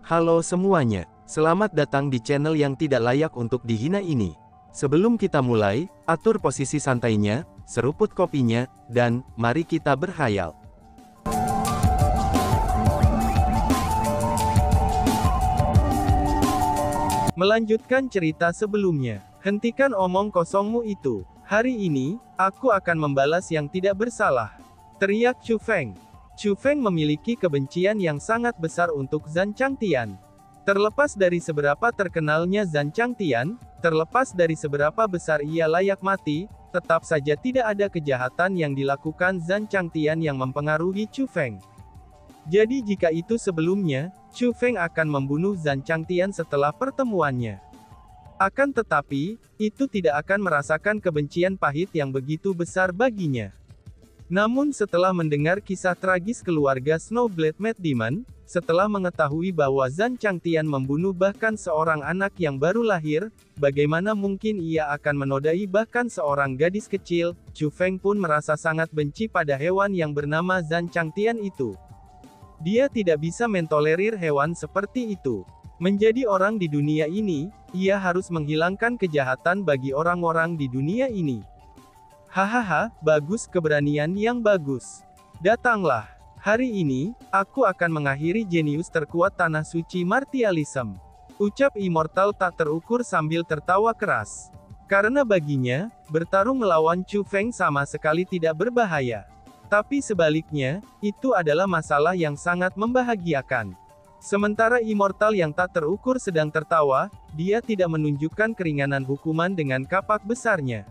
Halo semuanya, selamat datang di channel yang tidak layak untuk dihina ini. Sebelum kita mulai, atur posisi santainya, seruput kopinya, dan mari kita berkhayal. Melanjutkan cerita sebelumnya, hentikan omong kosongmu itu. Hari ini, aku akan membalas yang tidak bersalah, teriak Chu Feng. Chu Feng memiliki kebencian yang sangat besar untuk Zhang Changtian. Terlepas dari seberapa terkenalnya Zhang Changtian, terlepas dari seberapa besar ia layak mati, tetap saja tidak ada kejahatan yang dilakukan Zhang Changtian yang mempengaruhi Chu Feng. Jadi jika itu sebelumnya, Chu Feng akan membunuh Zhang Changtian setelah pertemuannya. Akan tetapi, itu tidak akan merasakan kebencian pahit yang begitu besar baginya. Namun setelah mendengar kisah tragis keluarga Snowblade Mad Demon, setelah mengetahui bahwa Zhang Changtian membunuh bahkan seorang anak yang baru lahir, bagaimana mungkin ia akan menodai bahkan seorang gadis kecil, Chu Feng pun merasa sangat benci pada hewan yang bernama Zhang Changtian itu. Dia tidak bisa mentolerir hewan seperti itu. Menjadi orang di dunia ini, ia harus menghilangkan kejahatan bagi orang-orang di dunia ini. Hahaha, bagus, keberanian yang bagus. Datanglah. Hari ini, aku akan mengakhiri jenius terkuat Tanah Suci Martialism. Ucap Immortal tak terukur sambil tertawa keras. Karena baginya, bertarung melawan Chu Feng sama sekali tidak berbahaya. Tapi sebaliknya, itu adalah masalah yang sangat membahagiakan. Sementara Immortal yang tak terukur sedang tertawa, dia tidak menunjukkan keringanan hukuman dengan kapak besarnya.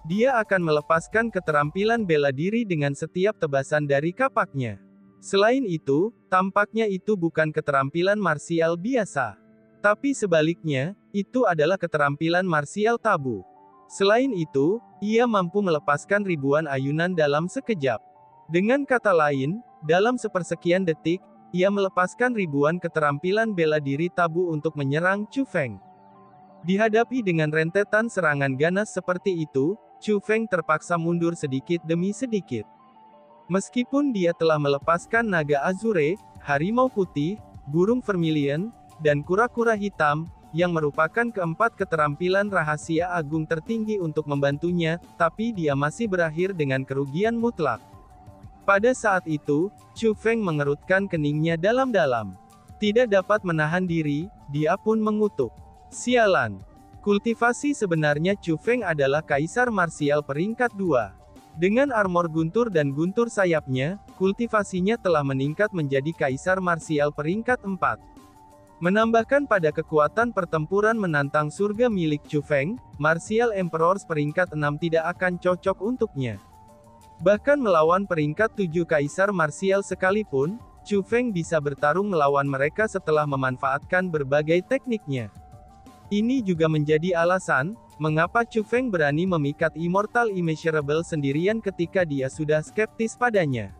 Dia akan melepaskan keterampilan bela diri dengan setiap tebasan dari kapaknya. Selain itu, tampaknya itu bukan keterampilan marsial biasa. Tapi sebaliknya, itu adalah keterampilan marsial tabu. Selain itu, ia mampu melepaskan ribuan ayunan dalam sekejap. Dengan kata lain, dalam sepersekian detik, ia melepaskan ribuan keterampilan bela diri tabu untuk menyerang Chu Feng. Dihadapi dengan rentetan serangan ganas seperti itu, Chu Feng terpaksa mundur sedikit demi sedikit. Meskipun dia telah melepaskan naga azure, harimau putih, burung vermilion, dan kura-kura hitam, yang merupakan keempat keterampilan rahasia agung tertinggi untuk membantunya, tapi dia masih berakhir dengan kerugian mutlak. Pada saat itu, Chu Feng mengerutkan keningnya dalam-dalam. Tidak dapat menahan diri, dia pun mengutuk. Sialan. Kultivasi sebenarnya Chu Feng adalah kaisar marsial peringkat 2. Dengan armor guntur dan guntur sayapnya, kultivasinya telah meningkat menjadi kaisar marsial peringkat 4. Menambahkan pada kekuatan pertempuran menantang surga milik Chu Feng, Martial Emperor peringkat 6 tidak akan cocok untuknya. Bahkan melawan peringkat 7 kaisar marsial sekalipun, Chu Feng bisa bertarung melawan mereka setelah memanfaatkan berbagai tekniknya. Ini juga menjadi alasan, mengapa Chu Feng berani memikat Immortal Immeasurable sendirian ketika dia sudah skeptis padanya.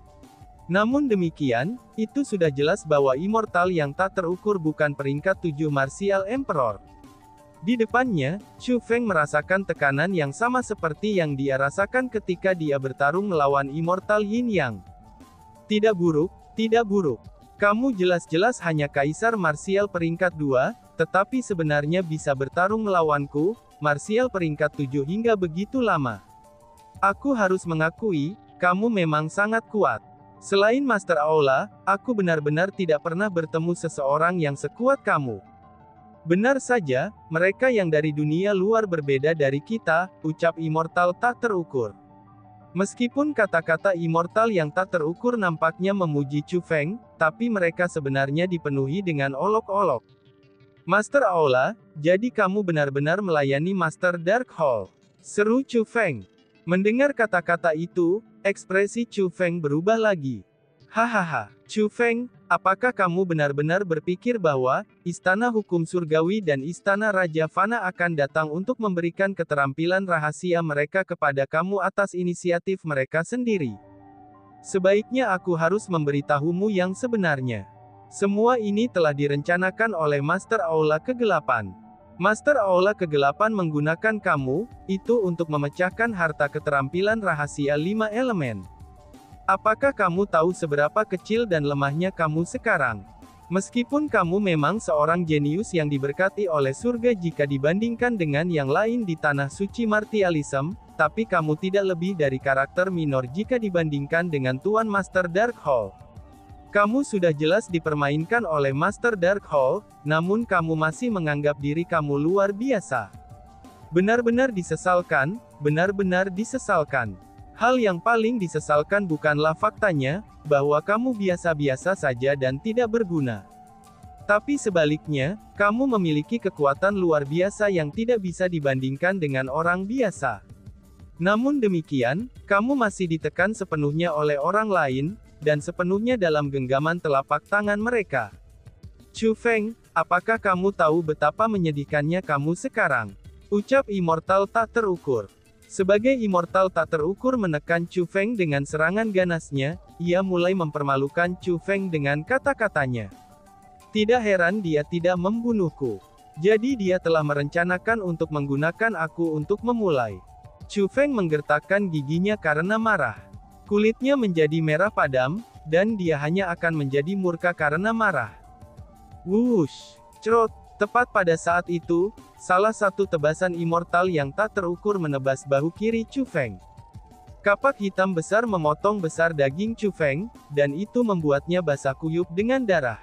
Namun demikian, itu sudah jelas bahwa Immortal yang tak terukur bukan peringkat 7 Martial Emperor. Di depannya, Chu Feng merasakan tekanan yang sama seperti yang dia rasakan ketika dia bertarung melawan Immortal Yin Yang. Tidak buruk, tidak buruk. Kamu jelas-jelas hanya kaisar marsial peringkat 2, tetapi sebenarnya bisa bertarung melawanku, marsial peringkat 7 hingga begitu lama. Aku harus mengakui, kamu memang sangat kuat. Selain Master Aula, aku benar-benar tidak pernah bertemu seseorang yang sekuat kamu. Benar saja, mereka yang dari dunia luar berbeda dari kita, ucap Immortal tak terukur. Meskipun kata-kata Immortal yang tak terukur nampaknya memuji Chu Feng, tapi mereka sebenarnya dipenuhi dengan olok-olok. Master Aula, jadi kamu benar-benar melayani Master Darkhold, seru Chu Feng. Mendengar kata-kata itu, ekspresi Chu Feng berubah lagi. Hahaha, Chu Feng, apakah kamu benar-benar berpikir bahwa Istana Hukum Surgawi dan Istana Raja Fana akan datang untuk memberikan keterampilan rahasia mereka kepada kamu atas inisiatif mereka sendiri? Sebaiknya aku harus memberitahumu yang sebenarnya. Semua ini telah direncanakan oleh Master Aula Kegelapan. Master Aula Kegelapan menggunakan kamu, itu untuk memecahkan harta keterampilan rahasia 5 elemen. Apakah kamu tahu seberapa kecil dan lemahnya kamu sekarang? Meskipun kamu memang seorang jenius yang diberkati oleh surga jika dibandingkan dengan yang lain di Tanah Suci Martialism, tapi kamu tidak lebih dari karakter minor jika dibandingkan dengan Tuan Master Darkhold. Kamu sudah jelas dipermainkan oleh Master Darkhold, namun kamu masih menganggap diri kamu luar biasa. Benar-benar disesalkan, benar-benar disesalkan. Hal yang paling disesalkan bukanlah faktanya, bahwa kamu biasa-biasa saja dan tidak berguna. Tapi sebaliknya, kamu memiliki kekuatan luar biasa yang tidak bisa dibandingkan dengan orang biasa. Namun demikian, kamu masih ditekan sepenuhnya oleh orang lain, dan sepenuhnya dalam genggaman telapak tangan mereka. Chu Feng, apakah kamu tahu betapa menyedihkannya kamu sekarang? Ucap Immortal tak terukur. Sebagai Immortal tak terukur menekan Chu Feng dengan serangan ganasnya, ia mulai mempermalukan Chu Feng dengan kata-katanya. Tidak heran dia tidak membunuhku. Jadi dia telah merencanakan untuk menggunakan aku untuk memulai. Chu Feng menggertakkan giginya karena marah. Kulitnya menjadi merah padam, dan dia hanya akan menjadi murka karena marah. Wush! Cerot! Tepat pada saat itu, salah satu tebasan immortal yang tak terukur menebas bahu kiri Chu Feng. Kapak hitam besar memotong besar daging Chu Feng, dan itu membuatnya basah kuyup dengan darah.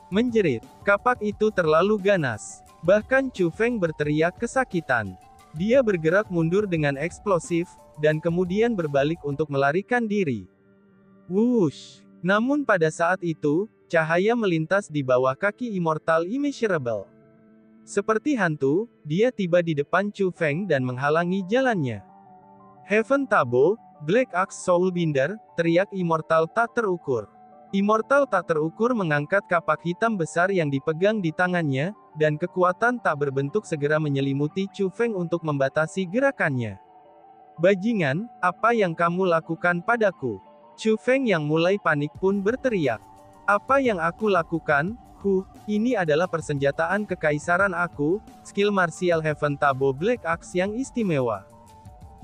Menjerit, kapak itu terlalu ganas. Bahkan Chu Feng berteriak kesakitan. Dia bergerak mundur dengan eksplosif, dan kemudian berbalik untuk melarikan diri. Wush! Namun pada saat itu, cahaya melintas di bawah kaki Immortal Immeasurable. Seperti hantu, dia tiba di depan Chu Feng dan menghalangi jalannya. Heaven Tabo, Black Axe Soulbinder, teriak Immortal tak terukur. Immortal tak terukur mengangkat kapak hitam besar yang dipegang di tangannya, dan kekuatan tak berbentuk segera menyelimuti Chu Feng untuk membatasi gerakannya. Bajingan, apa yang kamu lakukan padaku? Chu Feng yang mulai panik pun berteriak. Apa yang aku lakukan? Ini adalah persenjataan kekaisaran aku, skill martial Heaven Tabo Black Axe yang istimewa.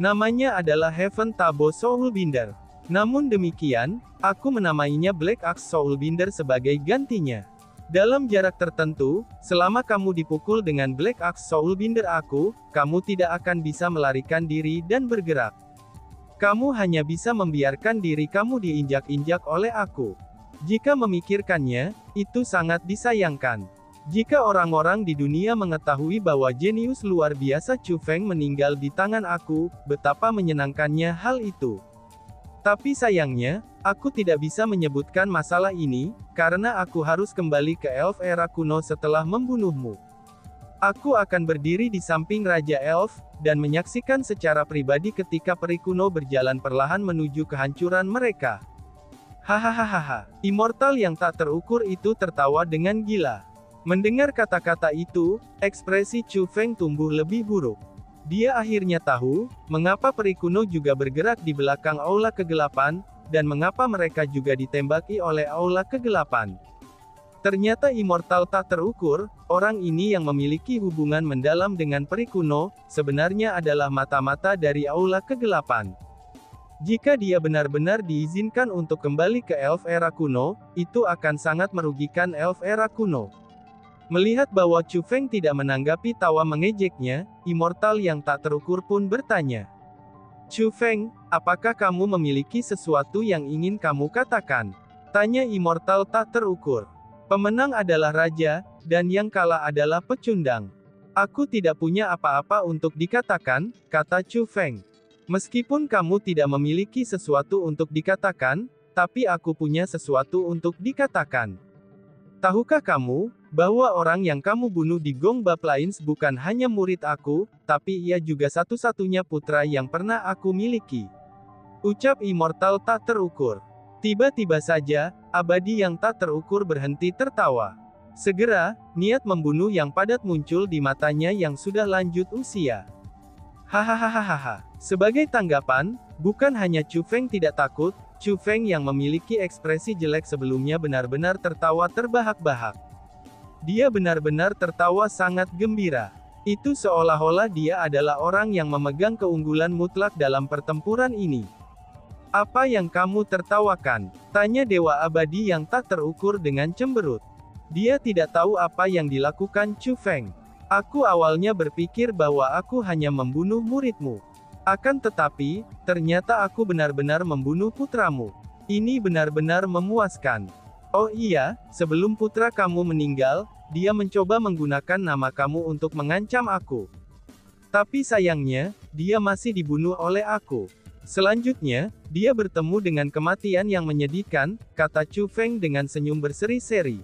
Namanya adalah Heaven Tabo Soulbinder. Namun demikian, aku menamainya Black Axe Soulbinder sebagai gantinya. Dalam jarak tertentu, selama kamu dipukul dengan Black Axe Soulbinder aku, kamu tidak akan bisa melarikan diri dan bergerak. Kamu hanya bisa membiarkan diri kamu diinjak-injak oleh aku. Jika memikirkannya, itu sangat disayangkan. Jika orang-orang di dunia mengetahui bahwa jenius luar biasa Chu Feng meninggal di tangan aku, betapa menyenangkannya hal itu. Tapi sayangnya, aku tidak bisa menyebutkan masalah ini, karena aku harus kembali ke Elf era kuno setelah membunuhmu. Aku akan berdiri di samping Raja Elf, dan menyaksikan secara pribadi ketika peri kuno berjalan perlahan menuju kehancuran mereka. Hahaha, Immortal yang tak terukur itu tertawa dengan gila. Mendengar kata-kata itu, ekspresi Chu Feng tumbuh lebih buruk. Dia akhirnya tahu, mengapa peri kuno juga bergerak di belakang Aula Kegelapan, dan mengapa mereka juga ditembaki oleh Aula Kegelapan. Ternyata Immortal tak terukur, orang ini yang memiliki hubungan mendalam dengan peri kuno, sebenarnya adalah mata-mata dari Aula Kegelapan. Jika dia benar-benar diizinkan untuk kembali ke Elf era kuno, itu akan sangat merugikan Elf era kuno. Melihat bahwa Chu Feng tidak menanggapi tawa mengejeknya, Immortal yang tak terukur pun bertanya. Chu Feng, apakah kamu memiliki sesuatu yang ingin kamu katakan? Tanya Immortal tak terukur. Pemenang adalah raja, dan yang kalah adalah pecundang. Aku tidak punya apa-apa untuk dikatakan, kata Chu Feng. Meskipun kamu tidak memiliki sesuatu untuk dikatakan, tapi aku punya sesuatu untuk dikatakan. Tahukah kamu, bahwa orang yang kamu bunuh di Gongba Plains bukan hanya murid aku, tapi ia juga satu-satunya putra yang pernah aku miliki. Ucap Immortal tak terukur. Tiba-tiba saja, abadi yang tak terukur berhenti tertawa. Segera, niat membunuh yang padat muncul di matanya yang sudah lanjut usia. Hahaha. Sebagai tanggapan, bukan hanya Chu Feng tidak takut, Chu Feng yang memiliki ekspresi jelek sebelumnya benar-benar tertawa terbahak-bahak. Dia benar-benar tertawa sangat gembira. Itu seolah-olah dia adalah orang yang memegang keunggulan mutlak dalam pertempuran ini. Apa yang kamu tertawakan? Tanya Dewa Abadi yang tak terukur dengan cemberut. Dia tidak tahu apa yang dilakukan Chu Feng. Aku awalnya berpikir bahwa aku hanya membunuh muridmu. Akan tetapi, ternyata aku benar-benar membunuh putramu. Ini benar-benar memuaskan. Oh iya, sebelum putra kamu meninggal, dia mencoba menggunakan nama kamu untuk mengancam aku. Tapi sayangnya, dia masih dibunuh oleh aku. Selanjutnya, dia bertemu dengan kematian yang menyedihkan, kata Chu Feng dengan senyum berseri-seri.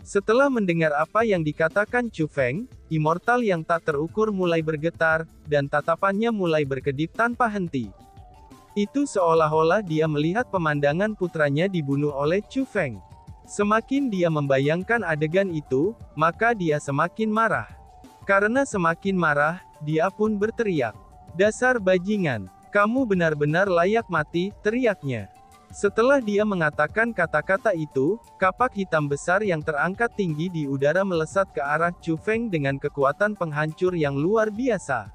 Setelah mendengar apa yang dikatakan Chu Feng, immortal yang tak terukur mulai bergetar, dan tatapannya mulai berkedip tanpa henti. Itu seolah-olah dia melihat pemandangan putranya dibunuh oleh Chu Feng. Semakin dia membayangkan adegan itu, maka dia semakin marah. Karena semakin marah, dia pun berteriak. "Dasar bajingan, kamu benar-benar layak mati," teriaknya. Setelah dia mengatakan kata-kata itu, kapak hitam besar yang terangkat tinggi di udara melesat ke arah Chu Feng dengan kekuatan penghancur yang luar biasa.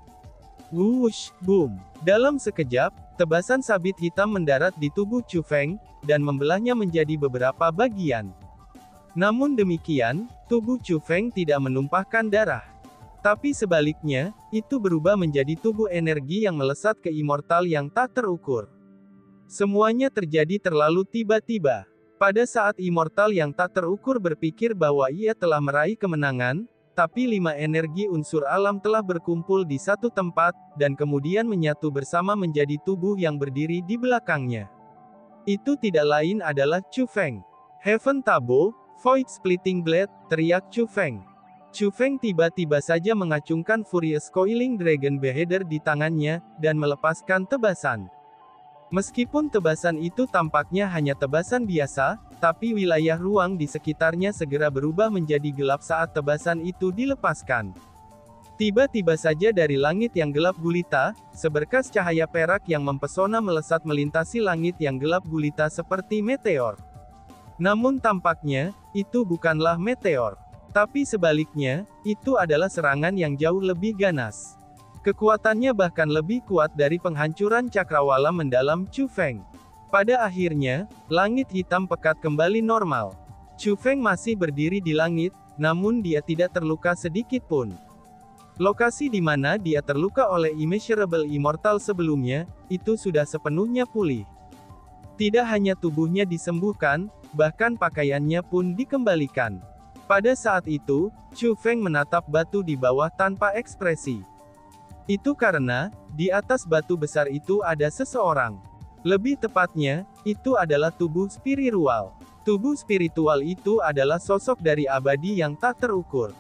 Wush, boom. Dalam sekejap, tebasan sabit hitam mendarat di tubuh Chu Feng, dan membelahnya menjadi beberapa bagian. Namun demikian, tubuh Chu Feng tidak menumpahkan darah. Tapi sebaliknya, itu berubah menjadi tubuh energi yang melesat ke immortal yang tak terukur. Semuanya terjadi terlalu tiba-tiba. Pada saat immortal yang tak terukur berpikir bahwa ia telah meraih kemenangan, tapi 5 energi unsur alam telah berkumpul di satu tempat, dan kemudian menyatu bersama menjadi tubuh yang berdiri di belakangnya. Itu tidak lain adalah Chu Feng. Heaven Tabo, Void Splitting Blade, teriak Chu Feng. Chu Feng tiba-tiba saja mengacungkan Furious Coiling Dragon Beheader di tangannya, dan melepaskan tebasan. Meskipun tebasan itu tampaknya hanya tebasan biasa, tapi wilayah ruang di sekitarnya segera berubah menjadi gelap saat tebasan itu dilepaskan. Tiba-tiba saja dari langit yang gelap gulita, seberkas cahaya perak yang mempesona melesat melintasi langit yang gelap gulita seperti meteor. Namun tampaknya, itu bukanlah meteor. Tapi sebaliknya, itu adalah serangan yang jauh lebih ganas. Kekuatannya bahkan lebih kuat dari penghancuran cakrawala mendalam Chu Feng. Pada akhirnya, langit hitam pekat kembali normal. Chu Feng masih berdiri di langit, namun dia tidak terluka sedikit pun. Lokasi di mana dia terluka oleh Immeasurable Immortal sebelumnya, itu sudah sepenuhnya pulih. Tidak hanya tubuhnya disembuhkan, bahkan pakaiannya pun dikembalikan. Pada saat itu, Chu Feng menatap batu di bawah tanpa ekspresi. Itu karena, di atas batu besar itu ada seseorang. Lebih tepatnya, itu adalah tubuh spiritual. Tubuh spiritual itu adalah sosok dari abadi yang tak terukur.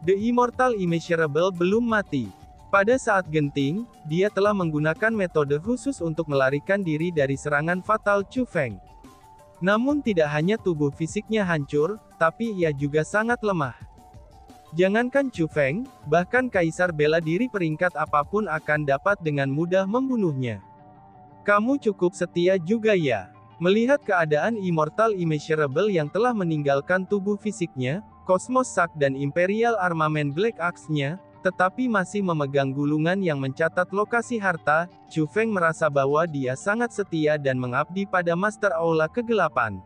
The Immortal Immeasurable belum mati. Pada saat genting, dia telah menggunakan metode khusus untuk melarikan diri dari serangan fatal Chu Feng. Namun tidak hanya tubuh fisiknya hancur, tapi ia juga sangat lemah. Jangankan Chu Feng, bahkan kaisar bela diri peringkat apapun akan dapat dengan mudah membunuhnya. Kamu cukup setia juga ya. Melihat keadaan Immortal Immeasurable yang telah meninggalkan tubuh fisiknya, Cosmos Sack dan Imperial Armament Black Axe-nya, tetapi masih memegang gulungan yang mencatat lokasi harta, Chu Feng merasa bahwa dia sangat setia dan mengabdi pada Master Aula Kegelapan.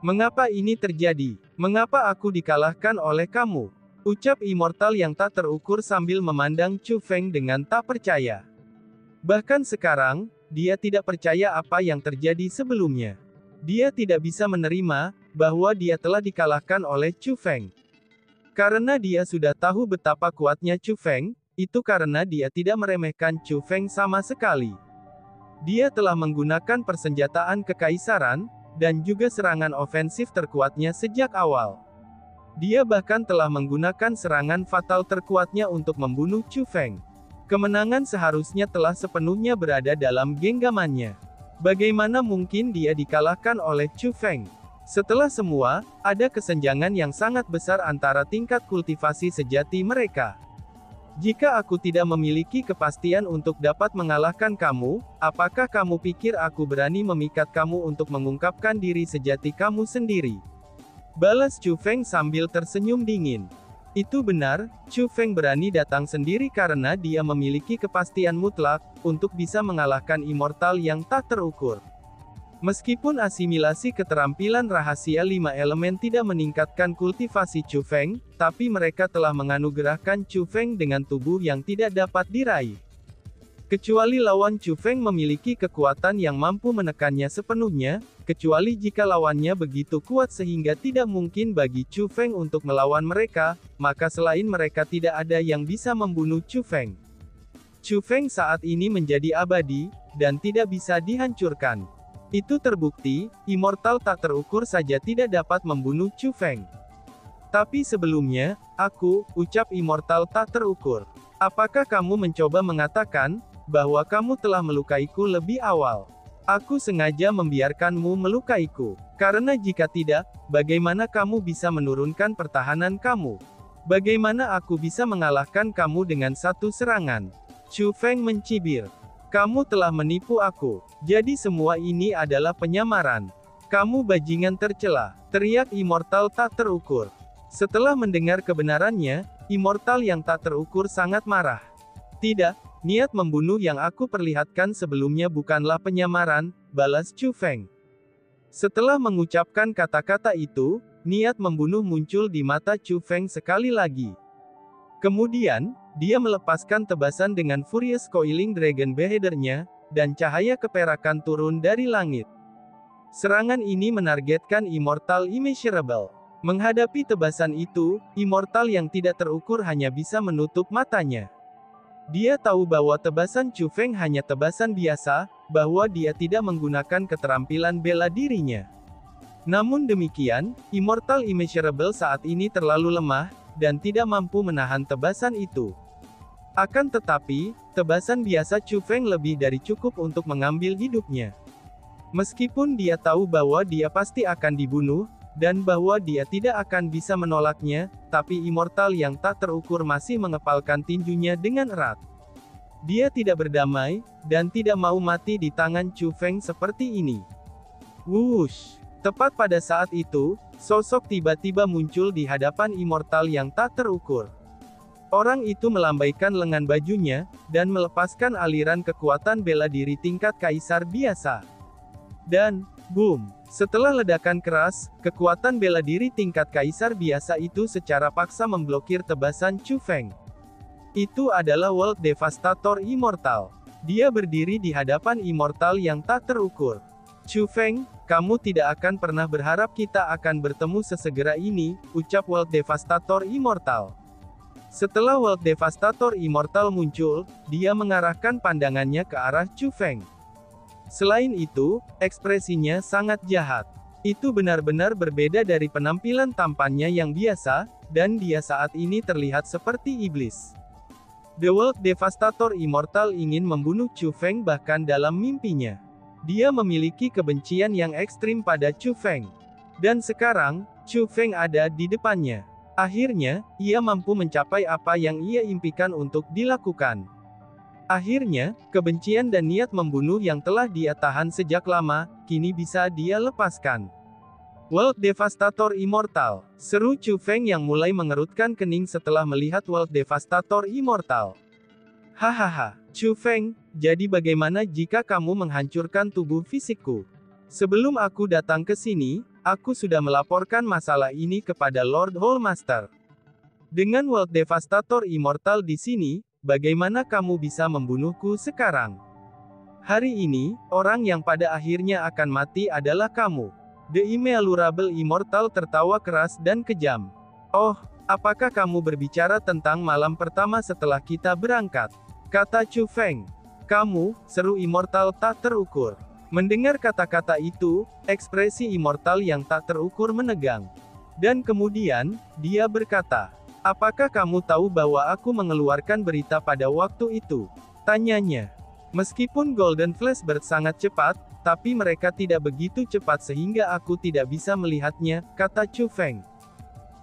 Mengapa ini terjadi? Mengapa aku dikalahkan oleh kamu? Ucap Immortal yang tak terukur sambil memandang Chu Feng dengan tak percaya. Bahkan sekarang, dia tidak percaya apa yang terjadi sebelumnya. Dia tidak bisa menerima bahwa dia telah dikalahkan oleh Chu Feng. Karena dia sudah tahu betapa kuatnya Chu Feng, itu karena dia tidak meremehkan Chu Feng sama sekali. Dia telah menggunakan persenjataan kekaisaran, dan juga serangan ofensif terkuatnya sejak awal. Dia bahkan telah menggunakan serangan fatal terkuatnya untuk membunuh Chu Feng. Kemenangan seharusnya telah sepenuhnya berada dalam genggamannya. Bagaimana mungkin dia dikalahkan oleh Chu Feng? Setelah semua, ada kesenjangan yang sangat besar antara tingkat kultivasi sejati mereka. Jika aku tidak memiliki kepastian untuk dapat mengalahkan kamu, apakah kamu pikir aku berani memikat kamu untuk mengungkapkan diri sejati kamu sendiri? Balas Chu Feng sambil tersenyum dingin. Itu benar, Chu Feng berani datang sendiri karena dia memiliki kepastian mutlak, untuk bisa mengalahkan Immortal yang tak terukur. Meskipun asimilasi keterampilan rahasia 5 elemen tidak meningkatkan kultivasi Chu Feng, tapi mereka telah menganugerahkan Chu Feng dengan tubuh yang tidak dapat diraih. Kecuali lawan Chu Feng memiliki kekuatan yang mampu menekannya sepenuhnya, kecuali jika lawannya begitu kuat sehingga tidak mungkin bagi Chu Feng untuk melawan mereka, maka selain mereka tidak ada yang bisa membunuh Chu Feng. Chu Feng saat ini menjadi abadi, dan tidak bisa dihancurkan. Itu terbukti, immortal tak terukur saja tidak dapat membunuh Chu Feng. Tapi sebelumnya, ucap immortal tak terukur. Apakah kamu mencoba mengatakan, bahwa kamu telah melukaiku lebih awal? Aku sengaja membiarkanmu melukaiku. Karena jika tidak, bagaimana kamu bisa menurunkan pertahanan kamu? Bagaimana aku bisa mengalahkan kamu dengan satu serangan? Chu Feng mencibir. Kamu telah menipu aku. Jadi semua ini adalah penyamaran. Kamu bajingan tercela, teriak immortal tak terukur. Setelah mendengar kebenarannya, immortal yang tak terukur sangat marah. Tidak, niat membunuh yang aku perlihatkan sebelumnya bukanlah penyamaran, balas Chu Feng. Setelah mengucapkan kata-kata itu, niat membunuh muncul di mata Chu Feng sekali lagi. Kemudian, dia melepaskan tebasan dengan Furious Coiling Dragon Beheader-nya, dan cahaya keperakan turun dari langit. Serangan ini menargetkan Immortal Immeasurable. Menghadapi tebasan itu, Immortal yang tidak terukur hanya bisa menutup matanya. Dia tahu bahwa tebasan Chu Feng hanya tebasan biasa, bahwa dia tidak menggunakan keterampilan bela dirinya. Namun demikian, Immortal Immeasurable saat ini terlalu lemah, dan tidak mampu menahan tebasan itu. Akan tetapi, tebasan biasa Chu Feng lebih dari cukup untuk mengambil hidupnya. Meskipun dia tahu bahwa dia pasti akan dibunuh, dan bahwa dia tidak akan bisa menolaknya, tapi Immortal yang tak terukur masih mengepalkan tinjunya dengan erat. Dia tidak berdamai, dan tidak mau mati di tangan Chu Feng seperti ini. Wush! Tepat pada saat itu, sosok tiba-tiba muncul di hadapan Immortal yang tak terukur. Orang itu melambaikan lengan bajunya, dan melepaskan aliran kekuatan bela diri tingkat kaisar biasa. Dan, boom! Setelah ledakan keras, kekuatan bela diri tingkat kaisar biasa itu secara paksa memblokir tebasan Chu Feng. Itu adalah World Devastator Immortal. Dia berdiri di hadapan Immortal yang tak terukur. Chu Feng, kamu tidak akan pernah berharap kita akan bertemu sesegera ini, ucap World Devastator Immortal. Setelah World Devastator Immortal muncul, dia mengarahkan pandangannya ke arah Chu Feng. Selain itu, ekspresinya sangat jahat. Itu benar-benar berbeda dari penampilan tampannya yang biasa, dan dia saat ini terlihat seperti iblis. The World Devastator Immortal ingin membunuh Chu Feng bahkan dalam mimpinya. Dia memiliki kebencian yang ekstrim pada Chu Feng. Dan sekarang, Chu Feng ada di depannya. Akhirnya, ia mampu mencapai apa yang ia impikan untuk dilakukan. Akhirnya, kebencian dan niat membunuh yang telah dia tahan sejak lama, kini bisa dia lepaskan. World Devastator Immortal, seru Chu Feng yang mulai mengerutkan kening setelah melihat World Devastator Immortal. Hahaha, Chu Feng, jadi bagaimana jika kamu menghancurkan tubuh fisikku? Sebelum aku datang ke sini, aku sudah melaporkan masalah ini kepada Lord Hallmaster. Dengan World Devastator Immortal di sini, bagaimana kamu bisa membunuhku sekarang? Hari ini, orang yang pada akhirnya akan mati adalah kamu. The Immeasurable Immortal tertawa keras dan kejam. Oh, apakah kamu berbicara tentang malam pertama setelah kita berangkat? Kata Chu Feng. Kamu, seru Immortal tak terukur. Mendengar kata-kata itu, ekspresi Immortal yang tak terukur menegang. Dan kemudian, dia berkata, apakah kamu tahu bahwa aku mengeluarkan berita pada waktu itu? Tanyanya. Meskipun Golden Flashbird sangat cepat, tapi mereka tidak begitu cepat sehingga aku tidak bisa melihatnya, kata Chu Feng.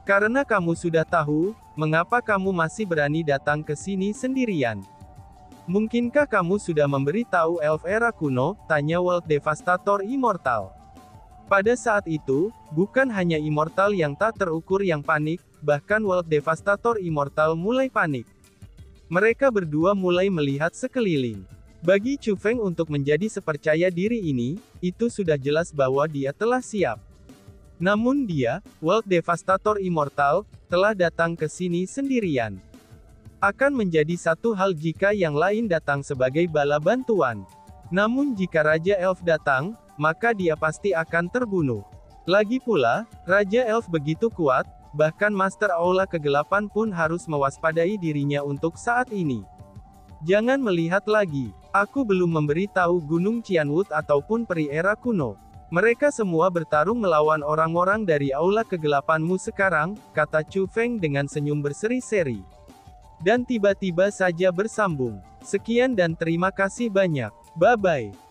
Karena kamu sudah tahu, mengapa kamu masih berani datang ke sini sendirian? Mungkinkah kamu sudah memberitahu Elf Era kuno? Tanya World Devastator Immortal. Pada saat itu, bukan hanya Immortal yang tak terukur yang panik, bahkan World Devastator Immortal mulai panik. Mereka berdua mulai melihat sekeliling. Bagi Chu Feng untuk menjadi sepercaya diri ini, itu sudah jelas bahwa dia telah siap. Namun dia, World Devastator Immortal, telah datang ke sini sendirian. Akan menjadi satu hal jika yang lain datang sebagai bala bantuan. Namun jika Raja Elf datang, maka dia pasti akan terbunuh. Lagi pula, Raja Elf begitu kuat, bahkan Master Aula Kegelapan pun harus mewaspadai dirinya untuk saat ini. Jangan melihat lagi. Aku belum memberi tahu Gunung Qianwood ataupun peri era kuno. Mereka semua bertarung melawan orang-orang dari Aula Kegelapanmu sekarang, kata Chu Feng dengan senyum berseri-seri. Dan tiba-tiba saja bersambung. Sekian dan terima kasih banyak. Bye-bye.